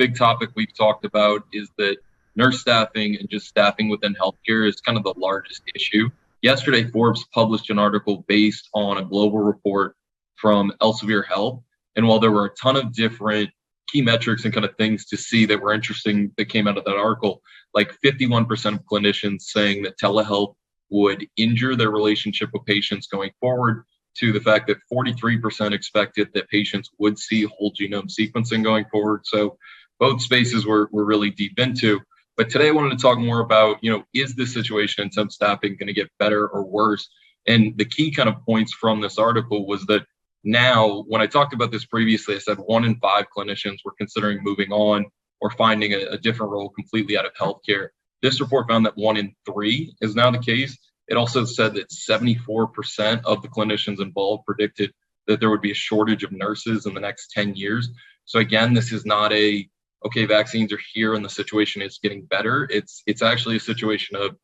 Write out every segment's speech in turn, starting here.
big topic we've talked about is that nurse staffing and just staffing within healthcare is kind of the largest issue. Yesterday, Forbes published an article based on a global report from Elsevier Health. And while there were a ton of different key metrics and kind of things to see that were interesting that came out of that article, like 51% of clinicians saying that telehealth would injure their relationship with patients going forward, to the fact that 43% expected that patients would see whole genome sequencing going forward. So both spaces we're really deep into. But today I wanted to talk more about, is this situation in temp staffing going to get better or worse? And the key kind of points from this article was that now, when I talked about this previously, I said 1 in 5 clinicians were considering moving on or finding a different role completely out of healthcare. This report found that 1 in 3 is now the case. It also said that 74% of the clinicians involved predicted that there would be a shortage of nurses in the next 10 years. So again, this is not okay, vaccines are here and the situation is getting better. It's actually a situation of,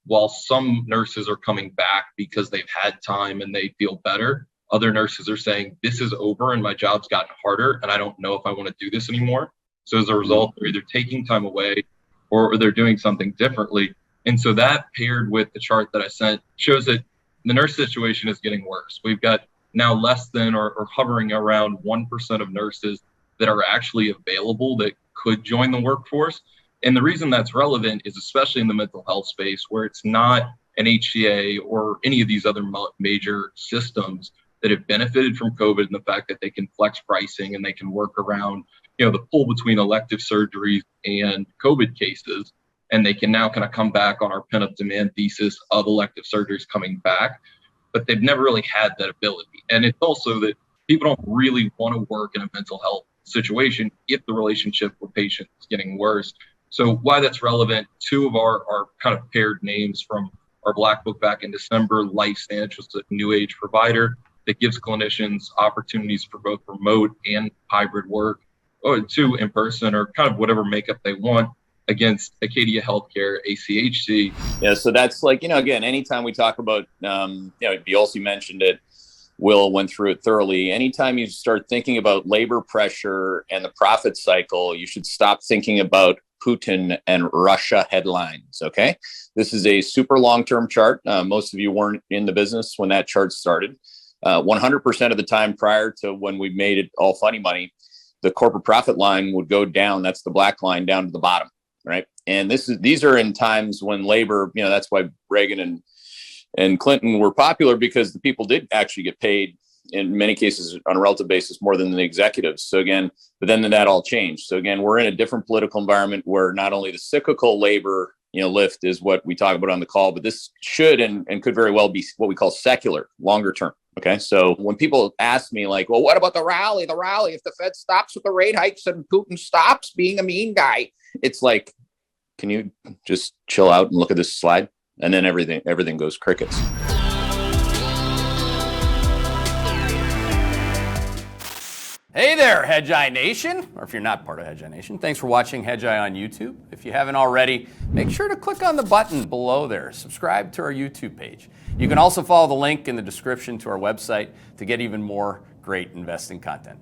while some nurses are coming back because they've had time and they feel better, other nurses are saying, this is over and my job's gotten harder and I don't know if I want to do this anymore. So as a result, they're either taking time away or they're doing something differently. And so that, paired with the chart that I sent, shows that the nurse situation is getting worse. We've got now less than or hovering around 1% of nurses that are actually available that could join the workforce. And the reason that's relevant is especially in the mental health space, where it's not an HCA or any of these other major systems that have benefited from COVID and the fact that they can flex pricing and they can work around, the pull between elective surgeries and COVID cases. And they can now kind of come back on our pent-up demand thesis of elective surgeries coming back, but they've never really had that ability. And it's also that people don't really want to work in a mental health situation if the relationship with patients is getting worse. So why that's relevant, 2 of our kind of paired names from our Black Book back in December, LifeStance, which is a new age provider that gives clinicians opportunities for both remote and hybrid work, or to in person or kind of whatever makeup they want, against Acadia Healthcare, ACHC. Yeah, so that's like, again, anytime we talk about, Biolsi mentioned it, Will went through it thoroughly. Anytime you start thinking about labor pressure and the profit cycle, you should stop thinking about Putin and Russia headlines, okay? This is a super long-term chart. Most of you weren't in the business when that chart started. 100% of the time prior to when we made it all funny money, the corporate profit line would go down. That's the black line down to the bottom, right? And these are in times when labor, that's why Reagan and Clinton were popular, because the people did actually get paid in many cases on a relative basis more than the executives. So again, but then that all changed. So again, we're in a different political environment where not only the cyclical labor, lift is what we talk about on the call, but this should and could very well be what we call secular, longer term. Okay. So when people ask me like, well, what about the rally, if the Fed stops with the rate hikes and Putin stops being a mean guy, it's like, can you just chill out and look at this slide? And then everything goes crickets. Hey there, Hedgeye Nation, or if you're not part of Hedgeye Nation, thanks for watching Hedgeye on YouTube. If you haven't already, make sure to click on the button below there. Subscribe to our YouTube page. You can also follow the link in the description to our website to get even more great investing content.